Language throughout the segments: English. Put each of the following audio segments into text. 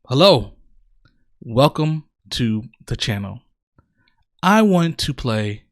Hello, welcome to the channel. I want to play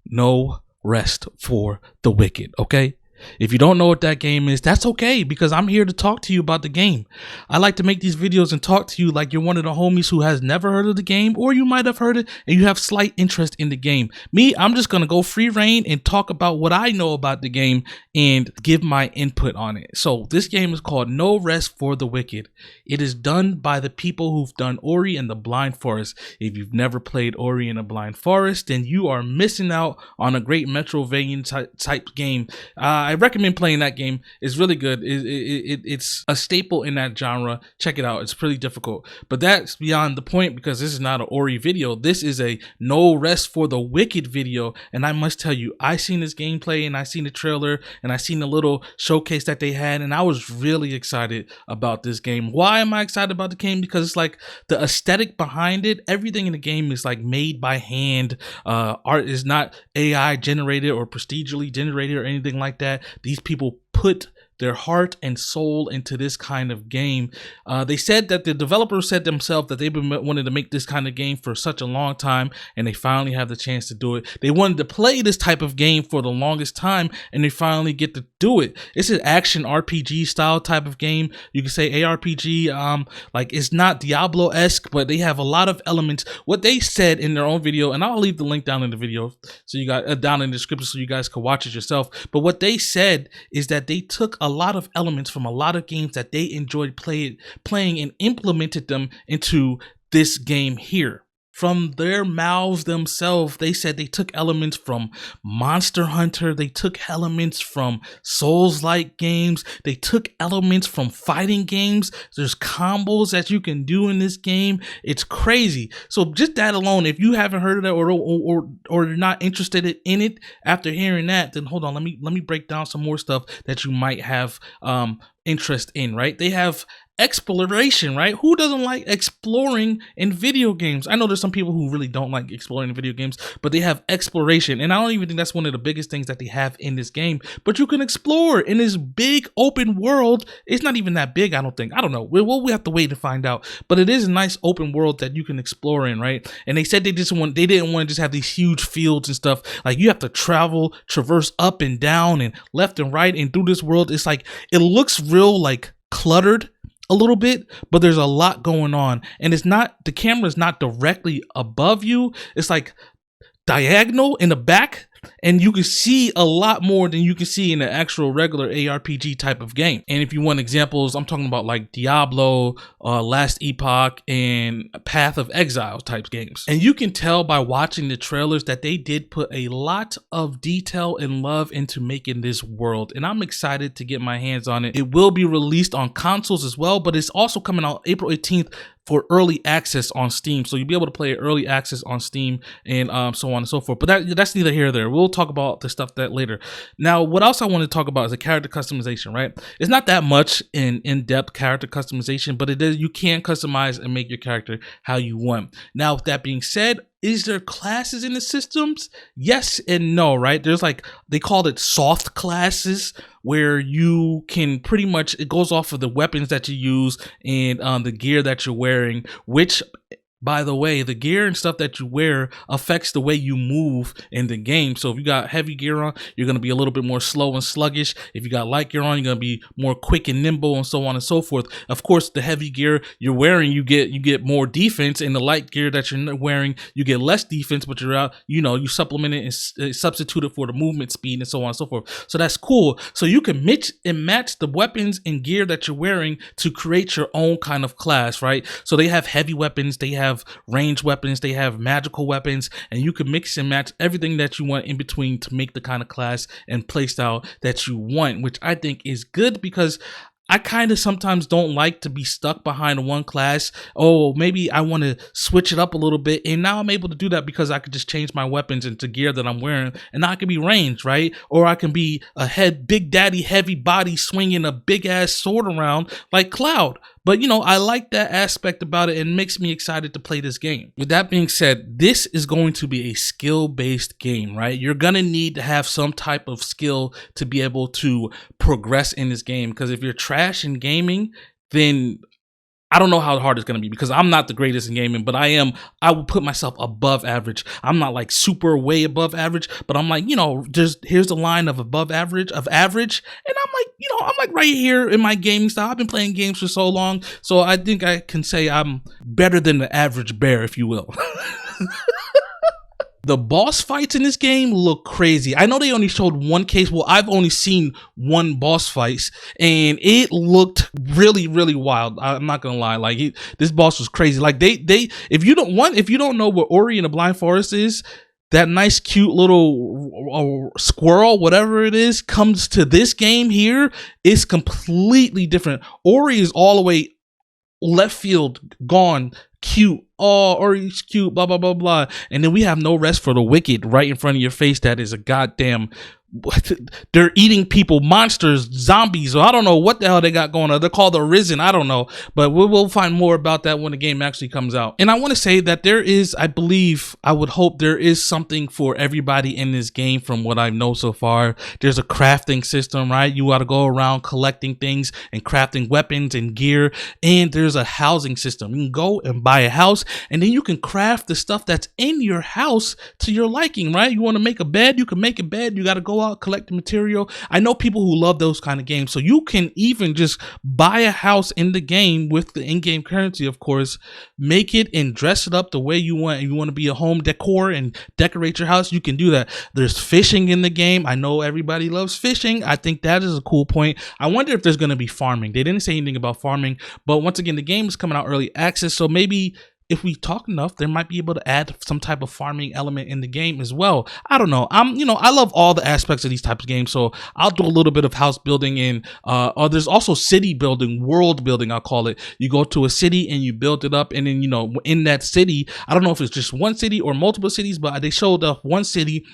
No Rest for the Wicked, okay? If you don't know what that game is, that's okay because I'm here to talk to you about the game. I like to make these videos and talk to you like you're one of the homies who has never heard of the game, or you might have heard it and you have slight interest in the game. Me, I'm just going to go free reign and talk about what I know about the game and give my input on it. So this game is called No Rest for the Wicked. It is done by the people who've done Ori and the Blind Forest. If you've never played Ori and the Blind Forest, then you are missing out on a great Metroidvania type game. I recommend playing that game. It's really good. It's a staple in that genre. Check it out. It's pretty difficult. But that's beyond the point because this is not an Ori video. This is a No Rest for the Wicked video. And I must tell you, I seen this gameplay and I seen the trailer and I seen the little showcase that they had. And I was really excited about this game. Why am I excited about the game? Because it's like the aesthetic behind it. Everything in the game is like made by hand. Art is not AI generated or procedurally generated or anything like that. These people put their heart and soul into this kind of game. They said that the developers said themselves that they've been wanting to make this kind of game for such a long time, and they finally have the chance to do it. They wanted to play this type of game for the longest time, and they finally get to do it. It's an action RPG style type of game. You can say ARPG. Like it's not Diablo-esque, but they have a lot of elements. What they said in their own video, and I'll leave the link down in the video, so you guys down in the description, so you guys can watch it yourself. But what they said is that they took a lot of elements from a lot of games that they enjoyed playing and implemented them into this game here. From their mouths themselves, they said they took elements from Monster Hunter, they took elements from Souls-like games, they took elements from fighting games. There's combos that you can do in this game. It's crazy. So just that alone, if you haven't heard of that or you're not interested in it after hearing that, then hold on, let me break down some more stuff that you might have interest in, right? They have exploration, right? Who doesn't like exploring in video games? I know there's some people who really don't like exploring in video games, but they have exploration, and I don't even think that's one of the biggest things that they have in this game. But you can explore in this big open world. It's not even that big, I don't think. I don't know. We have to wait to find out. But it is a nice open world that you can explore in, right? And they said they didn't want to just have these huge fields and stuff. Like you have to traverse up and down and left and right and through this world. It's like it looks real like cluttered a little bit, but there's a lot going on, and it's not, the camera's not directly above you, it's like diagonal in the back, and you can see a lot more than you can see in the actual regular ARPG type of game. And if you want examples, I'm talking about like Diablo, Last Epoch, and Path of Exile type games. And you can tell by watching the trailers that they did put a lot of detail and love into making this world, and I'm excited to get my hands on it. It will be released on consoles as well, but it's also coming out April 18th for early access on Steam. So you'll be able to play early access on Steam and so on and so forth. But that's neither here nor there. We'll talk about the stuff that later. Now, what else I want to talk about is the character customization, right? It's not that much in-depth character customization, but it is, you can customize and make your character how you want. Now, with that being said, is there classes in the systems? Yes and no, right? There's like, they called it soft classes, where you can pretty much, it goes off of the weapons that you use and the gear that you're wearing, which, by the way, the gear and stuff that you wear affects the way you move in the game. So if you got heavy gear on, you're going to be a little bit more slow and sluggish. If you got light gear on, you're going to be more quick and nimble, and so on and so forth. Of course, the heavy gear you're wearing, you get more defense, and the light gear that you're wearing, you get less defense, but you're out, you supplement it and substitute it for the movement speed, and so on and so forth. So that's cool. So you can mix and match the weapons and gear that you're wearing to create your own kind of class, right? So they have heavy weapons, they have ranged weapons, they have magical weapons, and you can mix and match everything that you want in between to make the kind of class and playstyle that you want, which I think is good because I kind of sometimes don't like to be stuck behind one class. Oh, maybe I want to switch it up a little bit, and now I'm able to do that because I could just change my weapons into gear that I'm wearing, and now I can be ranged, right? Or I can be a big daddy heavy body swinging a big ass sword around like Cloud. But I like that aspect about it, and makes me excited to play this game. With that being said, this is going to be a skill-based game, right? You're gonna need to have some type of skill to be able to progress in this game, because if you're trash in gaming, then I don't know how hard it's going to be because I'm not the greatest in gaming, but I would put myself above average. I'm not like super way above average, but I'm like, here's the line of above average, of average. And I'm like, I'm like right here in my gaming style. I've been playing games for so long. So I think I can say I'm better than the average bear, if you will. The boss fights in this game look crazy. I know they only showed one case. Well, I've only seen one boss fight, and it looked really, really wild. I'm not gonna lie. Like this boss was crazy. Like if you don't know what Ori and the Blind Forest is, that nice, cute little squirrel, whatever it is, comes to this game here. It's completely different. Ori is all the way left field, gone. Cute, oh, Ori's cute, blah blah blah blah, and then we have No Rest for the Wicked right in front of your face. That is a goddamn, they're eating people, monsters, zombies, or I don't know what the hell they got going on. They're called the Risen, I don't know, but we'll find more about that when the game actually comes out. And I want to say that there is, I would hope there is something for everybody in this game from what I know so far. There's a crafting system, right? You got to go around collecting things and crafting weapons and gear, and there's a housing system. You can go and buy a house, and then you can craft the stuff that's in your house to your liking, right? You want to make a bed, you can make a bed. You got to go out, collect the material. I know people who love those kind of games, so you can even just buy a house in the game with the in-game currency, of course, make it and dress it up the way you want. If you want to be a home decor and decorate your house, you can do that. There's fishing in the game. I know everybody loves fishing. I think that is a cool point. I wonder if there's going to be farming. They didn't say anything about farming, but once again, the game is coming out early access, so maybe if we talk enough, they might be able to add some type of farming element in the game as well. I don't know. I love all the aspects of these types of games, so I'll do a little bit of house building and there's also city building, world building, I'll call it. You go to a city and you build it up, and then in that city, I don't know if it's just one city or multiple cities, but they showed up one city.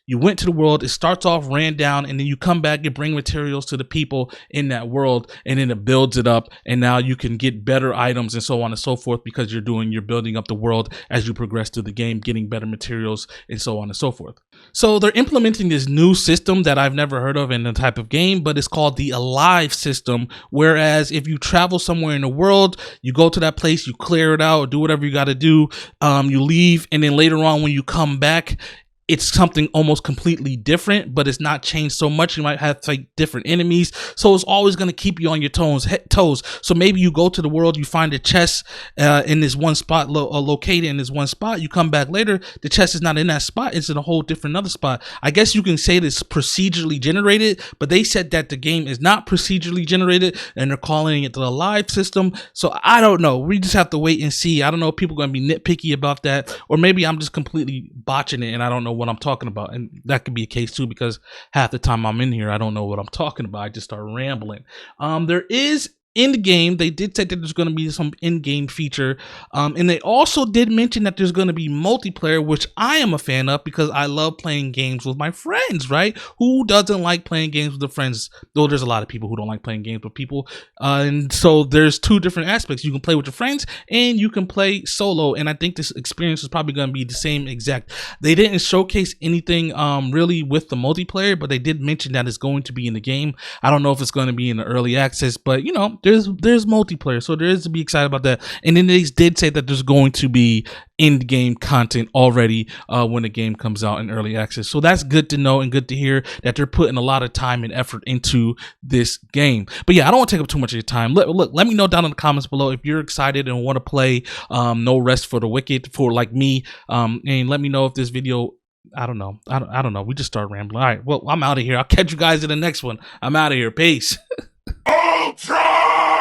You went to the world, it starts off ran down, and then you come back and bring materials to the people in that world, and then it builds it up, and now you can get better items and so on and so forth because you're building up the world as you progress through the game, getting better materials and so on and so forth. So they're implementing this new system that I've never heard of in the type of game, but it's called the Alive system, whereas if you travel somewhere in the world, you go to that place, you clear it out, do whatever you got to do, you leave, and then later on when you come back, it's something almost completely different, but it's not changed so much. You might have like different enemies, so it's always going to keep you on your toes. So maybe you go to the world, you find a chest in this one spot, located in this one spot. You come back later, the chest is not in that spot; it's in a whole different other spot. I guess you can say it's procedurally generated, but they said that the game is not procedurally generated, and they're calling it the Live system. So I don't know. We just have to wait and see. I don't know if people are going to be nitpicky about that, or maybe I'm just completely botching it and I don't know what I'm talking about, and that could be a case too because half the time I'm in here I don't know what I'm talking about. I just start rambling. There is in the game, they did say that there's going to be some in-game feature, and they also did mention that there's going to be multiplayer, which I am a fan of because I love playing games with my friends, right? Who doesn't like playing games with their friends? Though there's a lot of people who don't like playing games with people, and so there's two different aspects. You can play with your friends and you can play solo, and I think this experience is probably going to be the same exact. They didn't showcase anything really with the multiplayer, but they did mention that it's going to be in the game. I don't know if it's going to be in the early access, but there's multiplayer, so there is to be excited about that. And then they did say that there's going to be in-game content already when the game comes out in early access. So that's good to know and good to hear that they're putting a lot of time and effort into this game. But yeah, I don't want to take up too much of your time. Let me know down in the comments below if you're excited and want to play No Rest for the Wicked for like me, and let me know if this video, I don't know. We just start rambling. All right, well, I'm out of here. I'll catch you guys in the next one. I'm out of here. Peace. Ultra!